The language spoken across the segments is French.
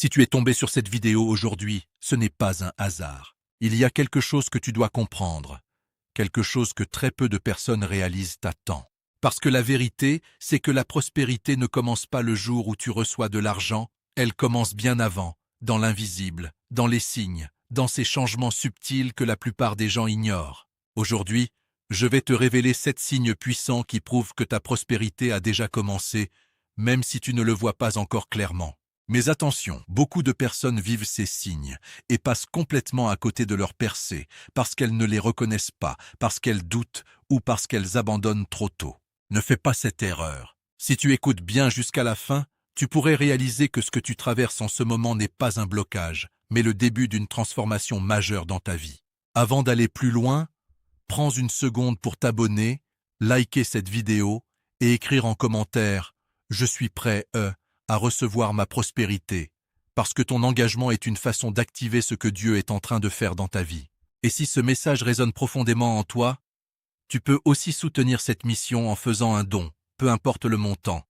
Si tu es tombé sur cette vidéo aujourd'hui, ce n'est pas un hasard. Il y a quelque chose que tu dois comprendre, quelque chose que très peu de personnes réalisent à temps. Parce que la vérité, c'est que la prospérité ne commence pas le jour où tu reçois de l'argent, elle commence bien avant, dans l'invisible, dans les signes, dans ces changements subtils que la plupart des gens ignorent. Aujourd'hui, je vais te révéler 7 signes puissants qui prouvent que ta prospérité a déjà commencé, même si tu ne le vois pas encore clairement. Mais attention, beaucoup de personnes vivent ces signes et passent complètement à côté de leur percée parce qu'elles ne les reconnaissent pas, parce qu'elles doutent ou parce qu'elles abandonnent trop tôt. Ne fais pas cette erreur. Si tu écoutes bien jusqu'à la fin, tu pourrais réaliser que ce que tu traverses en ce moment n'est pas un blocage, mais le début d'une transformation majeure dans ta vie. Avant d'aller plus loin, prends une seconde pour t'abonner, liker cette vidéo et écrire en commentaire « Je suis prêt, à recevoir ma prospérité », parce que ton engagement est une façon d'activer ce que Dieu est en train de faire dans ta vie. Et si ce message résonne profondément en toi, tu peux aussi soutenir cette mission en faisant un don, peu importe le montant,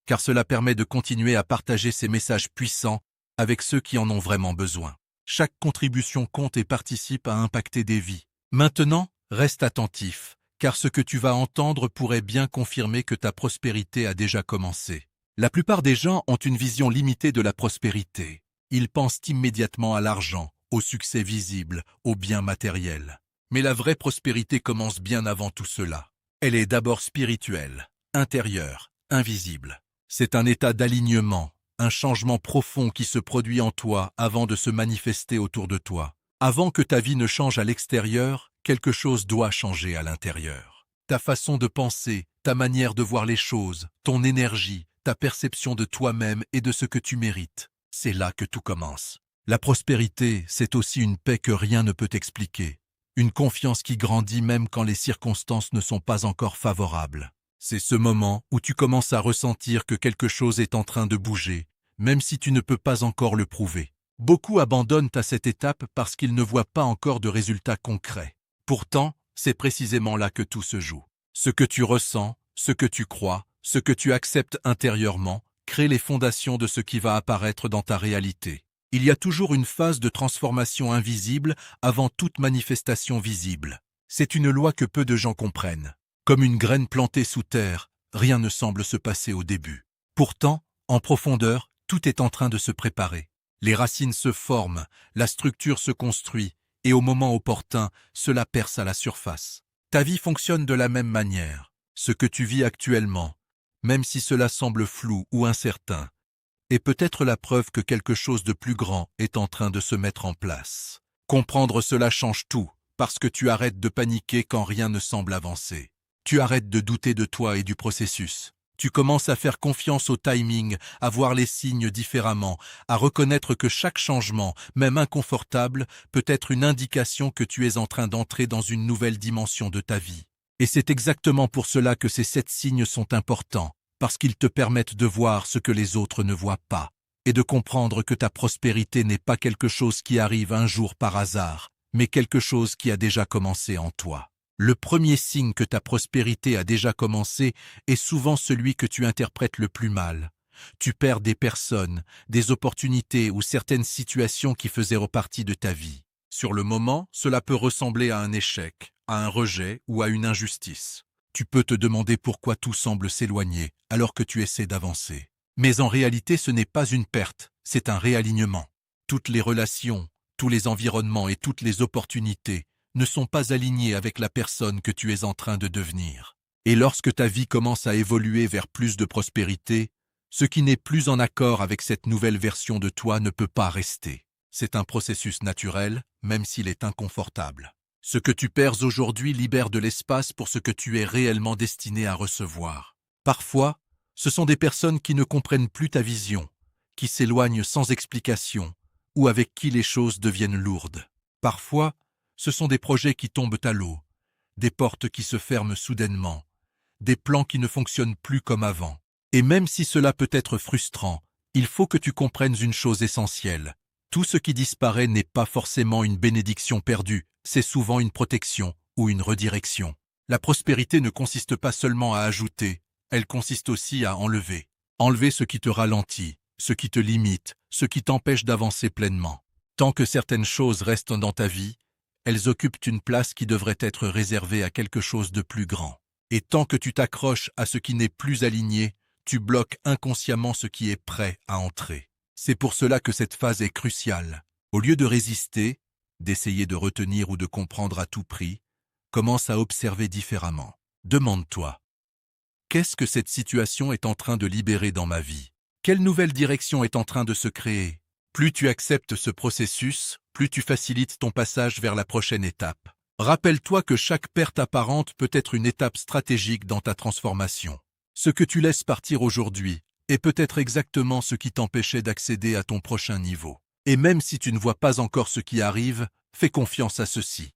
car cela permet de continuer à partager ces messages puissants avec ceux qui en ont vraiment besoin. Chaque contribution compte et participe à impacter des vies. Maintenant, reste attentif, car ce que tu vas entendre pourrait bien confirmer que ta prospérité a déjà commencé. La plupart des gens ont une vision limitée de la prospérité. Ils pensent immédiatement à l'argent, au succès visible, aux biens matériels. Mais la vraie prospérité commence bien avant tout cela. Elle est d'abord spirituelle, intérieure, invisible. C'est un état d'alignement, un changement profond qui se produit en toi avant de se manifester autour de toi. Avant que ta vie ne change à l'extérieur, quelque chose doit changer à l'intérieur. Ta façon de penser, ta manière de voir les choses, ton énergie, ta perception de toi-même et de ce que tu mérites. C'est là que tout commence. La prospérité, c'est aussi une paix que rien ne peut expliquer. Une confiance qui grandit même quand les circonstances ne sont pas encore favorables. C'est ce moment où tu commences à ressentir que quelque chose est en train de bouger, même si tu ne peux pas encore le prouver. Beaucoup abandonnent à cette étape parce qu'ils ne voient pas encore de résultats concrets. Pourtant, c'est précisément là que tout se joue. Ce que tu ressens, ce que tu crois, ce que tu acceptes intérieurement, crée les fondations de ce qui va apparaître dans ta réalité. Il y a toujours une phase de transformation invisible avant toute manifestation visible. C'est une loi que peu de gens comprennent. Comme une graine plantée sous terre, rien ne semble se passer au début. Pourtant, en profondeur, tout est en train de se préparer. Les racines se forment, la structure se construit, et au moment opportun, cela perce à la surface. Ta vie fonctionne de la même manière. Ce que tu vis actuellement, même si cela semble flou ou incertain, est peut-être la preuve que quelque chose de plus grand est en train de se mettre en place. Comprendre cela change tout, parce que tu arrêtes de paniquer quand rien ne semble avancer. Tu arrêtes de douter de toi et du processus. Tu commences à faire confiance au timing, à voir les signes différemment, à reconnaître que chaque changement, même inconfortable, peut être une indication que tu es en train d'entrer dans une nouvelle dimension de ta vie. Et c'est exactement pour cela que ces 7 signes sont importants, parce qu'ils te permettent de voir ce que les autres ne voient pas, et de comprendre que ta prospérité n'est pas quelque chose qui arrive un jour par hasard, mais quelque chose qui a déjà commencé en toi. Le premier signe que ta prospérité a déjà commencé est souvent celui que tu interprètes le plus mal. Tu perds des personnes, des opportunités ou certaines situations qui faisaient partie de ta vie. Sur le moment, cela peut ressembler à un échec, à un rejet ou à une injustice. Tu peux te demander pourquoi tout semble s'éloigner alors que tu essaies d'avancer. Mais en réalité, ce n'est pas une perte, c'est un réalignement. Toutes les relations, tous les environnements et toutes les opportunités ne sont pas alignés avec la personne que tu es en train de devenir. Et lorsque ta vie commence à évoluer vers plus de prospérité, ce qui n'est plus en accord avec cette nouvelle version de toi ne peut pas rester. C'est un processus naturel, même s'il est inconfortable. Ce que tu perds aujourd'hui libère de l'espace pour ce que tu es réellement destiné à recevoir. Parfois, ce sont des personnes qui ne comprennent plus ta vision, qui s'éloignent sans explication, ou avec qui les choses deviennent lourdes. Parfois, ce sont des projets qui tombent à l'eau, des portes qui se ferment soudainement, des plans qui ne fonctionnent plus comme avant. Et même si cela peut être frustrant, il faut que tu comprennes une chose essentielle. Tout ce qui disparaît n'est pas forcément une bénédiction perdue, c'est souvent une protection ou une redirection. La prospérité ne consiste pas seulement à ajouter, elle consiste aussi à enlever. Enlever ce qui te ralentit, ce qui te limite, ce qui t'empêche d'avancer pleinement. Tant que certaines choses restent dans ta vie, elles occupent une place qui devrait être réservée à quelque chose de plus grand. Et tant que tu t'accroches à ce qui n'est plus aligné, tu bloques inconsciemment ce qui est prêt à entrer. C'est pour cela que cette phase est cruciale. Au lieu de résister, d'essayer de retenir ou de comprendre à tout prix, commence à observer différemment. Demande-toi, qu'est-ce que cette situation est en train de libérer dans ma vie? Quelle nouvelle direction est en train de se créer? Plus tu acceptes ce processus, plus tu facilites ton passage vers la prochaine étape. Rappelle-toi que chaque perte apparente peut être une étape stratégique dans ta transformation. Ce que tu laisses partir aujourd'hui est peut-être exactement ce qui t'empêchait d'accéder à ton prochain niveau. Et même si tu ne vois pas encore ce qui arrive, fais confiance à ceci.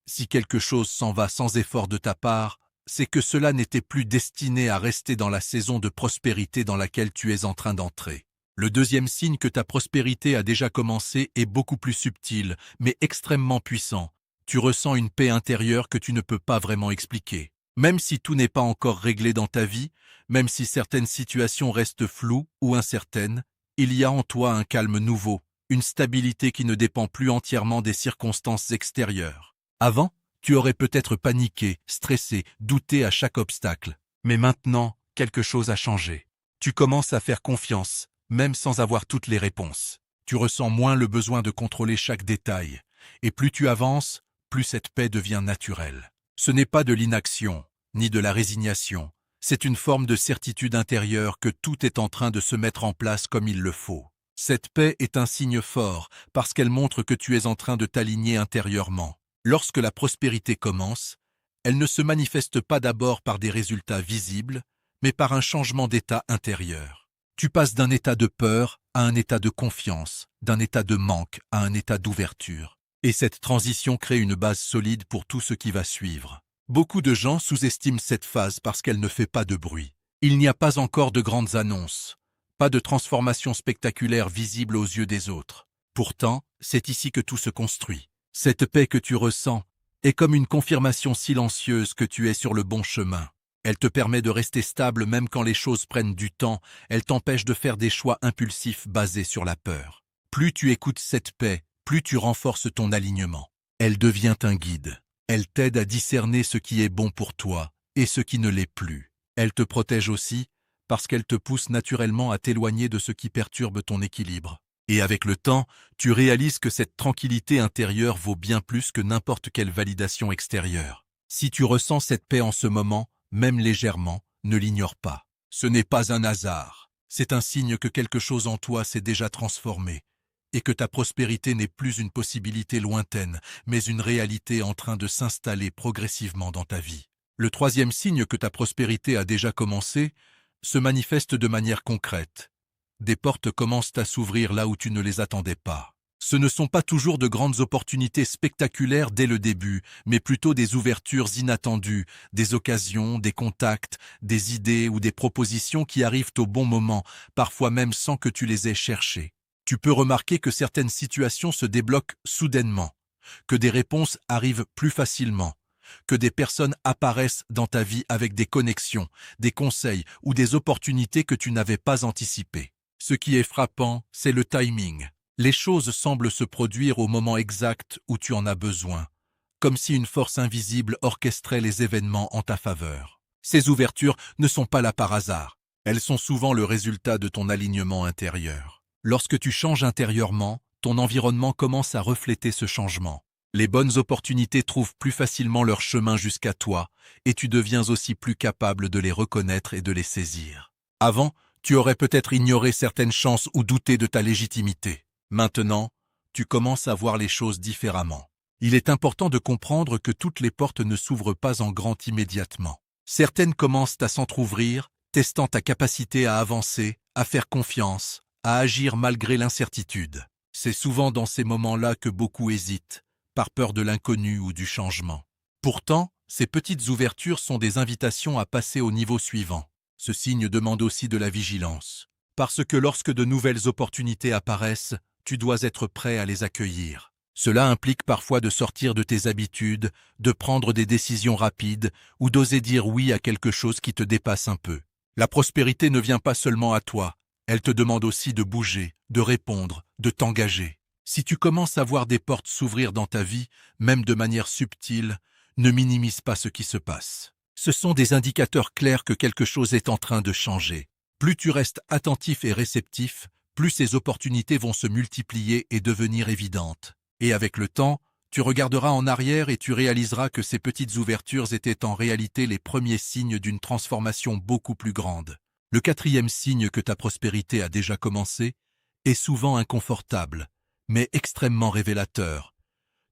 Si quelque chose s'en va sans effort de ta part, c'est que cela n'était plus destiné à rester dans la saison de prospérité dans laquelle tu es en train d'entrer. Le deuxième signe que ta prospérité a déjà commencé est beaucoup plus subtil, mais extrêmement puissant. Tu ressens une paix intérieure que tu ne peux pas vraiment expliquer. Même si tout n'est pas encore réglé dans ta vie, même si certaines situations restent floues ou incertaines, il y a en toi un calme nouveau, une stabilité qui ne dépend plus entièrement des circonstances extérieures. Avant, tu aurais peut-être paniqué, stressé, douté à chaque obstacle. Mais maintenant, quelque chose a changé. Tu commences à faire confiance, même sans avoir toutes les réponses. Tu ressens moins le besoin de contrôler chaque détail. Et plus tu avances, plus cette paix devient naturelle. Ce n'est pas de l'inaction, ni de la résignation. C'est une forme de certitude intérieure que tout est en train de se mettre en place comme il le faut. Cette paix est un signe fort parce qu'elle montre que tu es en train de t'aligner intérieurement. Lorsque la prospérité commence, elle ne se manifeste pas d'abord par des résultats visibles, mais par un changement d'état intérieur. Tu passes d'un état de peur à un état de confiance, d'un état de manque à un état d'ouverture. Et cette transition crée une base solide pour tout ce qui va suivre. Beaucoup de gens sous-estiment cette phase parce qu'elle ne fait pas de bruit. Il n'y a pas encore de grandes annonces, pas de transformation spectaculaire visible aux yeux des autres. Pourtant, c'est ici que tout se construit. Cette paix que tu ressens est comme une confirmation silencieuse que tu es sur le bon chemin. Elle te permet de rester stable même quand les choses prennent du temps, elle t'empêche de faire des choix impulsifs basés sur la peur. Plus tu écoutes cette paix, plus tu renforces ton alignement. Elle devient un guide. Elle t'aide à discerner ce qui est bon pour toi et ce qui ne l'est plus. Elle te protège aussi parce qu'elle te pousse naturellement à t'éloigner de ce qui perturbe ton équilibre. Et avec le temps, tu réalises que cette tranquillité intérieure vaut bien plus que n'importe quelle validation extérieure. Si tu ressens cette paix en ce moment, même légèrement, ne l'ignore pas. Ce n'est pas un hasard. C'est un signe que quelque chose en toi s'est déjà transformé et que ta prospérité n'est plus une possibilité lointaine, mais une réalité en train de s'installer progressivement dans ta vie. Le troisième signe que ta prospérité a déjà commencé se manifeste de manière concrète. Des portes commencent à s'ouvrir là où tu ne les attendais pas. Ce ne sont pas toujours de grandes opportunités spectaculaires dès le début, mais plutôt des ouvertures inattendues, des occasions, des contacts, des idées ou des propositions qui arrivent au bon moment, parfois même sans que tu les aies cherchées. Tu peux remarquer que certaines situations se débloquent soudainement, que des réponses arrivent plus facilement, que des personnes apparaissent dans ta vie avec des connexions, des conseils ou des opportunités que tu n'avais pas anticipées. Ce qui est frappant, c'est le timing. Les choses semblent se produire au moment exact où tu en as besoin, comme si une force invisible orchestrait les événements en ta faveur. Ces ouvertures ne sont pas là par hasard. Elles sont souvent le résultat de ton alignement intérieur. Lorsque tu changes intérieurement, ton environnement commence à refléter ce changement. Les bonnes opportunités trouvent plus facilement leur chemin jusqu'à toi, et tu deviens aussi plus capable de les reconnaître et de les saisir. Avant, tu aurais peut-être ignoré certaines chances ou douté de ta légitimité. Maintenant, tu commences à voir les choses différemment. Il est important de comprendre que toutes les portes ne s'ouvrent pas en grand immédiatement. Certaines commencent à s'entr'ouvrir, testant ta capacité à avancer, à faire confiance, à agir malgré l'incertitude. C'est souvent dans ces moments-là que beaucoup hésitent, par peur de l'inconnu ou du changement. Pourtant, ces petites ouvertures sont des invitations à passer au niveau suivant. Ce signe demande aussi de la vigilance, parce que lorsque de nouvelles opportunités apparaissent, tu dois être prêt à les accueillir. Cela implique parfois de sortir de tes habitudes, de prendre des décisions rapides ou d'oser dire oui à quelque chose qui te dépasse un peu. La prospérité ne vient pas seulement à toi, Elle te demande aussi de bouger, de répondre, de t'engager. Si tu commences à voir des portes s'ouvrir dans ta vie, même de manière subtile, ne minimise pas ce qui se passe. Ce sont des indicateurs clairs que quelque chose est en train de changer. Plus tu restes attentif et réceptif, plus ces opportunités vont se multiplier et devenir évidentes. Et avec le temps, tu regarderas en arrière et tu réaliseras que ces petites ouvertures étaient en réalité les premiers signes d'une transformation beaucoup plus grande. Le quatrième signe que ta prospérité a déjà commencé est souvent inconfortable, mais extrêmement révélateur.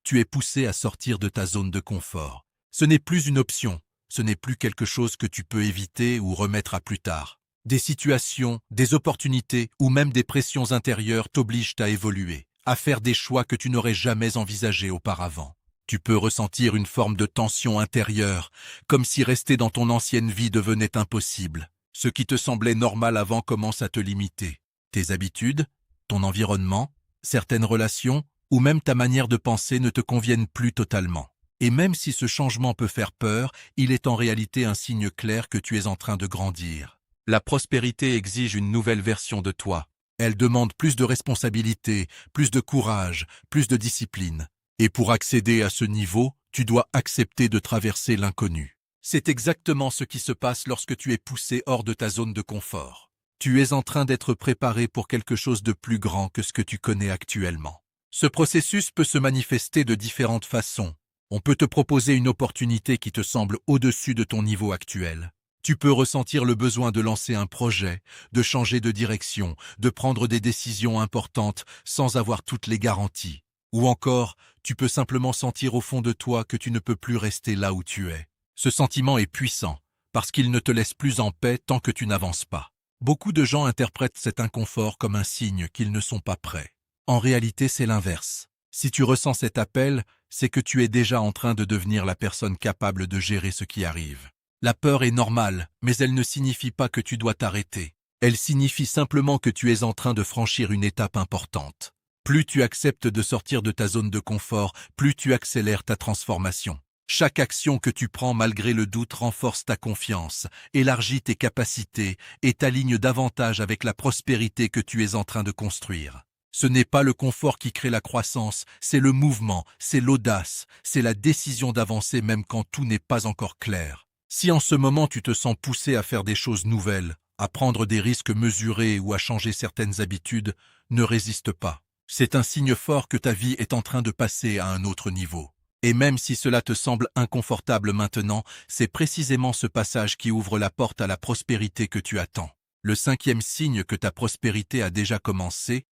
Tu es poussé à sortir de ta zone de confort. Ce n'est plus une option, ce n'est plus quelque chose que tu peux éviter ou remettre à plus tard. Des situations, des opportunités ou même des pressions intérieures t'obligent à évoluer, à faire des choix que tu n'aurais jamais envisagés auparavant. Tu peux ressentir une forme de tension intérieure, comme si rester dans ton ancienne vie devenait impossible. Ce qui te semblait normal avant commence à te limiter. Tes habitudes, ton environnement, certaines relations ou même ta manière de penser ne te conviennent plus totalement. Et même si ce changement peut faire peur, il est en réalité un signe clair que tu es en train de grandir. La prospérité exige une nouvelle version de toi. Elle demande plus de responsabilité, plus de courage, plus de discipline. Et pour accéder à ce niveau, tu dois accepter de traverser l'inconnu. C'est exactement ce qui se passe lorsque tu es poussé hors de ta zone de confort. Tu es en train d'être préparé pour quelque chose de plus grand que ce que tu connais actuellement. Ce processus peut se manifester de différentes façons. On peut te proposer une opportunité qui te semble au-dessus de ton niveau actuel. Tu peux ressentir le besoin de lancer un projet, de changer de direction, de prendre des décisions importantes sans avoir toutes les garanties. Ou encore, tu peux simplement sentir au fond de toi que tu ne peux plus rester là où tu es. Ce sentiment est puissant, parce qu'il ne te laisse plus en paix tant que tu n'avances pas. Beaucoup de gens interprètent cet inconfort comme un signe qu'ils ne sont pas prêts. En réalité, c'est l'inverse. Si tu ressens cet appel, c'est que tu es déjà en train de devenir la personne capable de gérer ce qui arrive. La peur est normale, mais elle ne signifie pas que tu dois t'arrêter. Elle signifie simplement que tu es en train de franchir une étape importante. Plus tu acceptes de sortir de ta zone de confort, plus tu accélères ta transformation. Chaque action que tu prends malgré le doute renforce ta confiance, élargit tes capacités et t'aligne davantage avec la prospérité que tu es en train de construire. Ce n'est pas le confort qui crée la croissance, c'est le mouvement, c'est l'audace, c'est la décision d'avancer même quand tout n'est pas encore clair. Si en ce moment tu te sens poussé à faire des choses nouvelles, à prendre des risques mesurés ou à changer certaines habitudes, ne résiste pas. C'est un signe fort que ta vie est en train de passer à un autre niveau. Et même si cela te semble inconfortable maintenant, c'est précisément ce passage qui ouvre la porte à la prospérité que tu attends. Le cinquième signe que ta prospérité a déjà commencé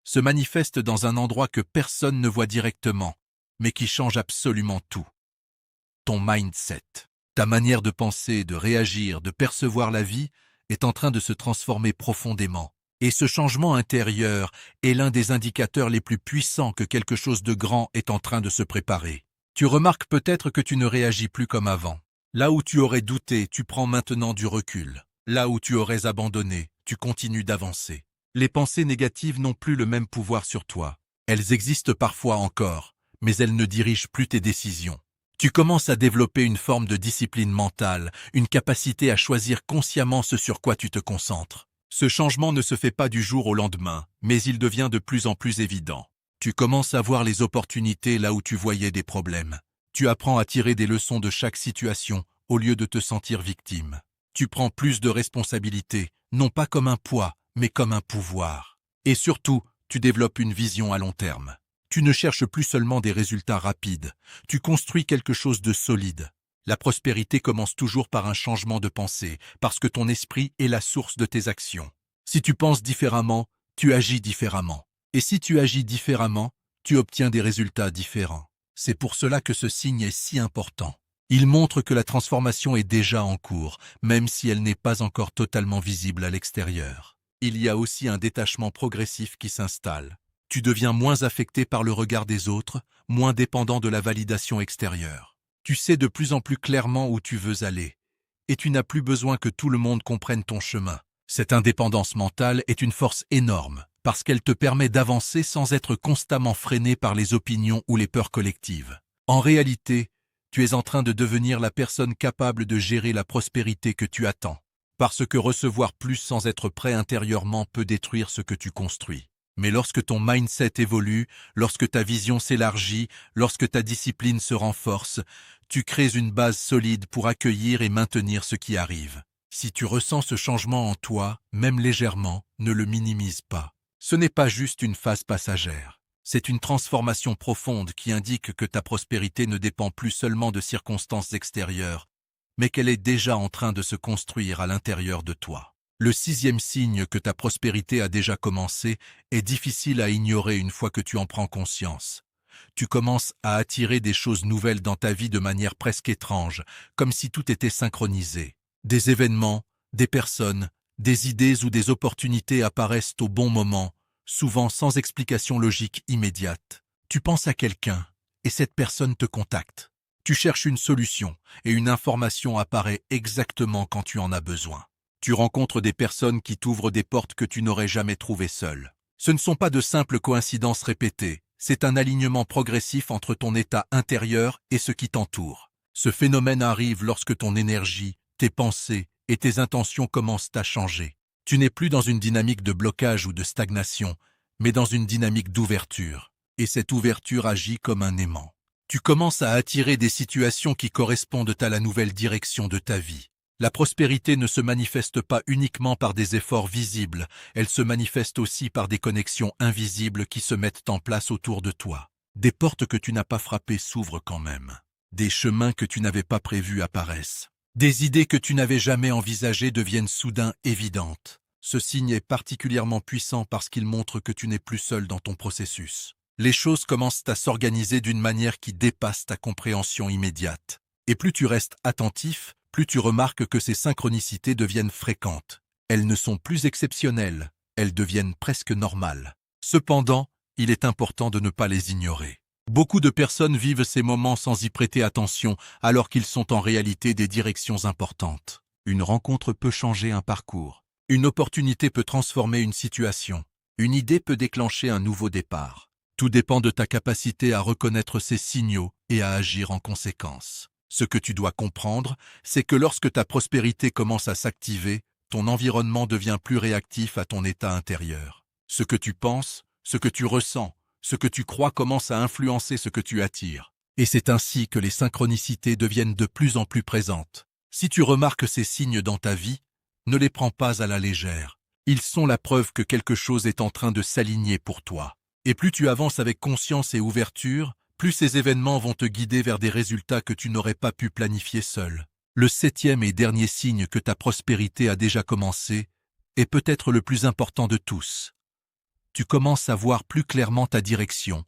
se manifeste dans un endroit que personne ne voit directement, mais qui change absolument tout. Ton mindset. Ta manière de penser, de réagir, de percevoir la vie est en train de se transformer profondément. Et ce changement intérieur est l'un des indicateurs les plus puissants que quelque chose de grand est en train de se préparer. Tu remarques peut-être que tu ne réagis plus comme avant. Là où tu aurais douté, tu prends maintenant du recul. Là où tu aurais abandonné, tu continues d'avancer. Les pensées négatives n'ont plus le même pouvoir sur toi. Elles existent parfois encore, mais elles ne dirigent plus tes décisions. Tu commences à développer une forme de discipline mentale, une capacité à choisir consciemment ce sur quoi tu te concentres. Ce changement ne se fait pas du jour au lendemain, mais il devient de plus en plus évident. Tu commences à voir les opportunités là où tu voyais des problèmes. Tu apprends à tirer des leçons de chaque situation au lieu de te sentir victime. Tu prends plus de responsabilités, non pas comme un poids, mais comme un pouvoir. Et surtout, tu développes une vision à long terme. Tu ne cherches plus seulement des résultats rapides, tu construis quelque chose de solide. La prospérité commence toujours par un changement de pensée, parce que ton esprit est la source de tes actions. Si tu penses différemment, tu agis différemment. Et si tu agis différemment, tu obtiens des résultats différents. C'est pour cela que ce signe est si important. Il montre que la transformation est déjà en cours, même si elle n'est pas encore totalement visible à l'extérieur. Il y a aussi un détachement progressif qui s'installe. Tu deviens moins affecté par le regard des autres, moins dépendant de la validation extérieure. Tu sais de plus en plus clairement où tu veux aller. Et tu n'as plus besoin que tout le monde comprenne ton chemin. Cette indépendance mentale est une force énorme, parce qu'elle te permet d'avancer sans être constamment freiné par les opinions ou les peurs collectives. En réalité, tu es en train de devenir la personne capable de gérer la prospérité que tu attends. Parce que recevoir plus sans être prêt intérieurement peut détruire ce que tu construis. Mais lorsque ton mindset évolue, lorsque ta vision s'élargit, lorsque ta discipline se renforce, tu crées une base solide pour accueillir et maintenir ce qui arrive. Si tu ressens ce changement en toi, même légèrement, ne le minimise pas. Ce n'est pas juste une phase passagère. C'est une transformation profonde qui indique que ta prospérité ne dépend plus seulement de circonstances extérieures, mais qu'elle est déjà en train de se construire à l'intérieur de toi. Le 6e signe que ta prospérité a déjà commencé est difficile à ignorer une fois que tu en prends conscience. Tu commences à attirer des choses nouvelles dans ta vie de manière presque étrange, comme si tout était synchronisé. Des événements, des personnes, des idées ou des opportunités apparaissent au bon moment, souvent sans explication logique immédiate. Tu penses à quelqu'un, et cette personne te contacte. Tu cherches une solution, et une information apparaît exactement quand tu en as besoin. Tu rencontres des personnes qui t'ouvrent des portes que tu n'aurais jamais trouvées seul. Ce ne sont pas de simples coïncidences répétées, c'est un alignement progressif entre ton état intérieur et ce qui t'entoure. Ce phénomène arrive lorsque ton énergie, tes pensées et tes intentions commencent à changer. Tu n'es plus dans une dynamique de blocage ou de stagnation, mais dans une dynamique d'ouverture. Et cette ouverture agit comme un aimant. Tu commences à attirer des situations qui correspondent à la nouvelle direction de ta vie. La prospérité ne se manifeste pas uniquement par des efforts visibles, elle se manifeste aussi par des connexions invisibles qui se mettent en place autour de toi. Des portes que tu n'as pas frappées s'ouvrent quand même. Des chemins que tu n'avais pas prévus apparaissent. Des idées que tu n'avais jamais envisagées deviennent soudain évidentes. Ce signe est particulièrement puissant parce qu'il montre que tu n'es plus seul dans ton processus. Les choses commencent à s'organiser d'une manière qui dépasse ta compréhension immédiate. Et plus tu restes attentif, plus tu remarques que ces synchronicités deviennent fréquentes. Elles ne sont plus exceptionnelles, elles deviennent presque normales. Cependant, il est important de ne pas les ignorer. Beaucoup de personnes vivent ces moments sans y prêter attention, alors qu'ils sont en réalité des directions importantes. Une rencontre peut changer un parcours. Une opportunité peut transformer une situation. Une idée peut déclencher un nouveau départ. Tout dépend de ta capacité à reconnaître ces signaux et à agir en conséquence. Ce que tu dois comprendre, c'est que lorsque ta prospérité commence à s'activer, ton environnement devient plus réactif à ton état intérieur. Ce que tu penses, ce que tu ressens, ce que tu crois commence à influencer ce que tu attires. Et c'est ainsi que les synchronicités deviennent de plus en plus présentes. Si tu remarques ces signes dans ta vie, ne les prends pas à la légère. Ils sont la preuve que quelque chose est en train de s'aligner pour toi. Et plus tu avances avec conscience et ouverture, plus ces événements vont te guider vers des résultats que tu n'aurais pas pu planifier seul. Le 7e et dernier signe que ta prospérité a déjà commencé est peut-être le plus important de tous. Tu commences à voir plus clairement ta direction,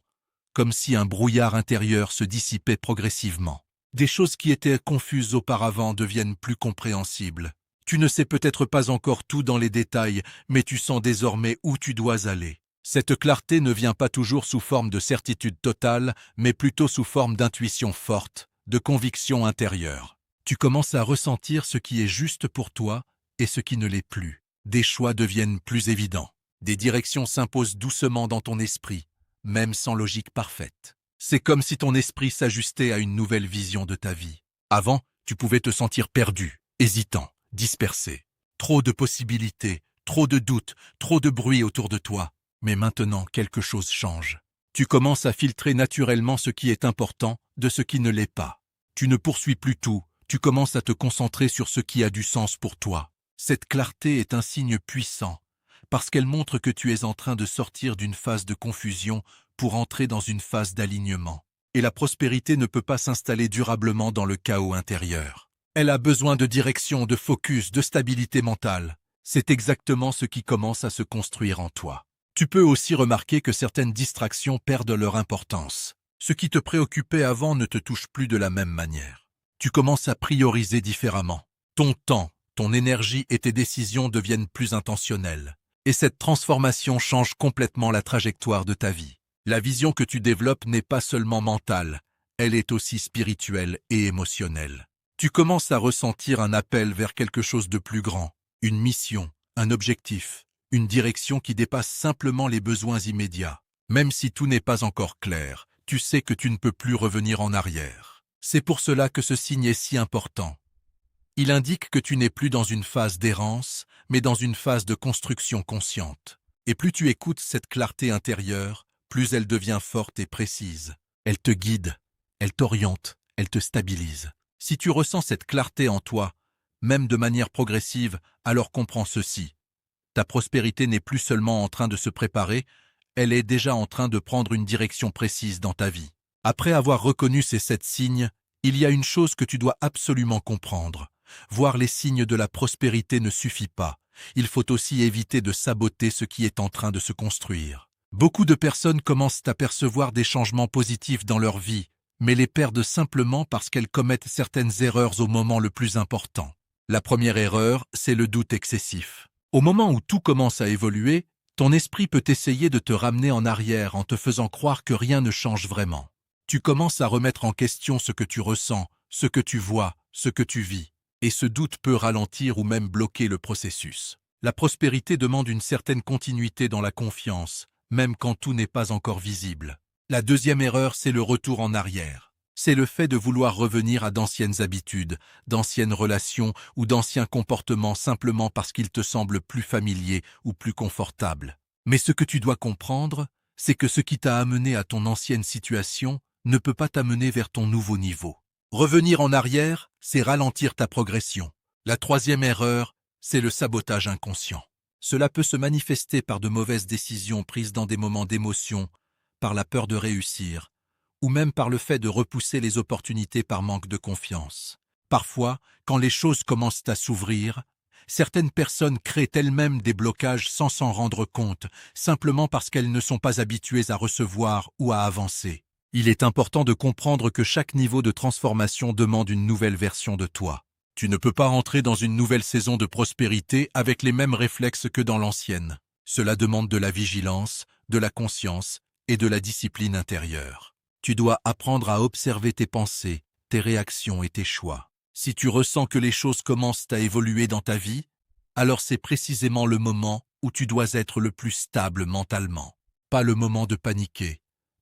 comme si un brouillard intérieur se dissipait progressivement. Des choses qui étaient confuses auparavant deviennent plus compréhensibles. Tu ne sais peut-être pas encore tout dans les détails, mais tu sens désormais où tu dois aller. Cette clarté ne vient pas toujours sous forme de certitude totale, mais plutôt sous forme d'intuition forte, de conviction intérieure. Tu commences à ressentir ce qui est juste pour toi et ce qui ne l'est plus. Des choix deviennent plus évidents. Des directions s'imposent doucement dans ton esprit, même sans logique parfaite. C'est comme si ton esprit s'ajustait à une nouvelle vision de ta vie. Avant, tu pouvais te sentir perdu, hésitant, dispersé. Trop de possibilités, trop de doutes, trop de bruit autour de toi. Mais maintenant, quelque chose change. Tu commences à filtrer naturellement ce qui est important de ce qui ne l'est pas. Tu ne poursuis plus tout, tu commences à te concentrer sur ce qui a du sens pour toi. Cette clarté est un signe puissant, parce qu'elle montre que tu es en train de sortir d'une phase de confusion pour entrer dans une phase d'alignement. Et la prospérité ne peut pas s'installer durablement dans le chaos intérieur. Elle a besoin de direction, de focus, de stabilité mentale. C'est exactement ce qui commence à se construire en toi. Tu peux aussi remarquer que certaines distractions perdent leur importance. Ce qui te préoccupait avant ne te touche plus de la même manière. Tu commences à prioriser différemment. Ton temps, ton énergie et tes décisions deviennent plus intentionnelles. Et cette transformation change complètement la trajectoire de ta vie. La vision que tu développes n'est pas seulement mentale, elle est aussi spirituelle et émotionnelle. Tu commences à ressentir un appel vers quelque chose de plus grand, une mission, un objectif. Une direction qui dépasse simplement les besoins immédiats. Même si tout n'est pas encore clair, tu sais que tu ne peux plus revenir en arrière. C'est pour cela que ce signe est si important. Il indique que tu n'es plus dans une phase d'errance, mais dans une phase de construction consciente. Et plus tu écoutes cette clarté intérieure, plus elle devient forte et précise. Elle te guide, elle t'oriente, elle te stabilise. Si tu ressens cette clarté en toi, même de manière progressive, alors comprends ceci. Ta prospérité n'est plus seulement en train de se préparer, elle est déjà en train de prendre une direction précise dans ta vie. Après avoir reconnu ces 7 signes, il y a une chose que tu dois absolument comprendre. Voir les signes de la prospérité ne suffit pas. Il faut aussi éviter de saboter ce qui est en train de se construire. Beaucoup de personnes commencent à percevoir des changements positifs dans leur vie, mais les perdent simplement parce qu'elles commettent certaines erreurs au moment le plus important. La première erreur, c'est le doute excessif. Au moment où tout commence à évoluer, ton esprit peut essayer de te ramener en arrière en te faisant croire que rien ne change vraiment. Tu commences à remettre en question ce que tu ressens, ce que tu vois, ce que tu vis. Et ce doute peut ralentir ou même bloquer le processus. La prospérité demande une certaine continuité dans la confiance, même quand tout n'est pas encore visible. La deuxième erreur, c'est le retour en arrière. C'est le fait de vouloir revenir à d'anciennes habitudes, d'anciennes relations ou d'anciens comportements simplement parce qu'ils te semblent plus familiers ou plus confortables. Mais ce que tu dois comprendre, c'est que ce qui t'a amené à ton ancienne situation ne peut pas t'amener vers ton nouveau niveau. Revenir en arrière, c'est ralentir ta progression. La troisième erreur, c'est le sabotage inconscient. Cela peut se manifester par de mauvaises décisions prises dans des moments d'émotion, par la peur de réussir, ou même par le fait de repousser les opportunités par manque de confiance. Parfois, quand les choses commencent à s'ouvrir, certaines personnes créent elles-mêmes des blocages sans s'en rendre compte, simplement parce qu'elles ne sont pas habituées à recevoir ou à avancer. Il est important de comprendre que chaque niveau de transformation demande une nouvelle version de toi. Tu ne peux pas entrer dans une nouvelle saison de prospérité avec les mêmes réflexes que dans l'ancienne. Cela demande de la vigilance, de la conscience et de la discipline intérieure. Tu dois apprendre à observer tes pensées, tes réactions et tes choix. Si tu ressens que les choses commencent à évoluer dans ta vie, alors c'est précisément le moment où tu dois être le plus stable mentalement. Pas le moment de paniquer.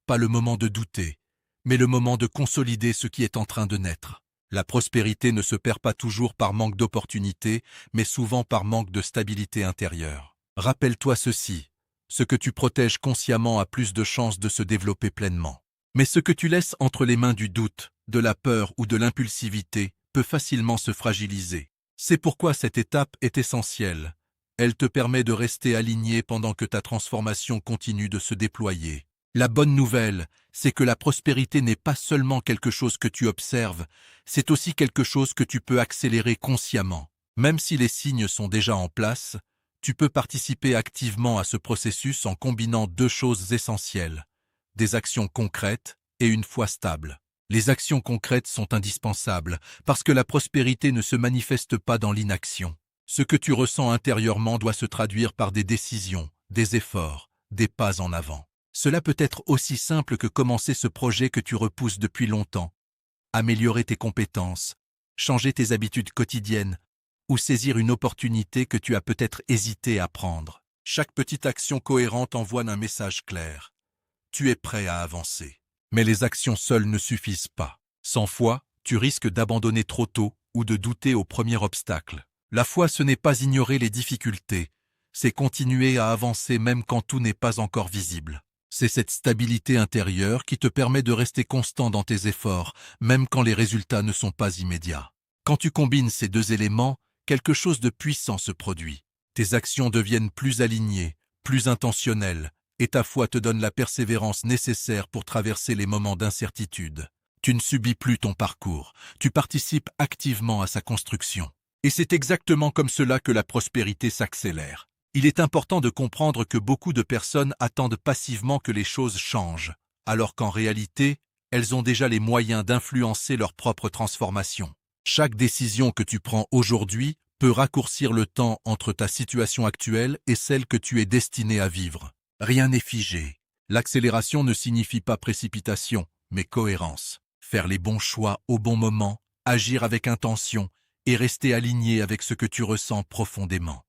Pas le moment de douter, mais le moment de consolider ce qui est en train de naître. La prospérité ne se perd pas toujours par manque d'opportunités, mais souvent par manque de stabilité intérieure. Rappelle-toi ceci, ce que tu protèges consciemment a plus de chances de se développer pleinement. Mais ce que tu laisses entre les mains du doute, de la peur ou de l'impulsivité peut facilement se fragiliser. C'est pourquoi cette étape est essentielle. Elle te permet de rester aligné pendant que ta transformation continue de se déployer. La bonne nouvelle, c'est que la prospérité n'est pas seulement quelque chose que tu observes, c'est aussi quelque chose que tu peux accélérer consciemment. Même si les signes sont déjà en place, tu peux participer activement à ce processus en combinant 2 choses essentielles, des actions concrètes et une foi stable. Les actions concrètes sont indispensables parce que la prospérité ne se manifeste pas dans l'inaction. Ce que tu ressens intérieurement doit se traduire par des décisions, des efforts, des pas en avant. Cela peut être aussi simple que commencer ce projet que tu repousses depuis longtemps, améliorer tes compétences, changer tes habitudes quotidiennes ou saisir une opportunité que tu as peut-être hésité à prendre. Chaque petite action cohérente envoie un message clair. Tu es prêt à avancer. Mais les actions seules ne suffisent pas. Sans foi, tu risques d'abandonner trop tôt ou de douter au premier obstacle. La foi, ce n'est pas ignorer les difficultés, c'est continuer à avancer même quand tout n'est pas encore visible. C'est cette stabilité intérieure qui te permet de rester constant dans tes efforts, même quand les résultats ne sont pas immédiats. Quand tu combines ces 2 éléments, quelque chose de puissant se produit. Tes actions deviennent plus alignées, plus intentionnelles, et ta foi te donne la persévérance nécessaire pour traverser les moments d'incertitude. Tu ne subis plus ton parcours, tu participes activement à sa construction. Et c'est exactement comme cela que la prospérité s'accélère. Il est important de comprendre que beaucoup de personnes attendent passivement que les choses changent, alors qu'en réalité, elles ont déjà les moyens d'influencer leur propre transformation. Chaque décision que tu prends aujourd'hui peut raccourcir le temps entre ta situation actuelle et celle que tu es destiné à vivre. Rien n'est figé. L'accélération ne signifie pas précipitation, mais cohérence. Faire les bons choix au bon moment, agir avec intention et rester aligné avec ce que tu ressens profondément.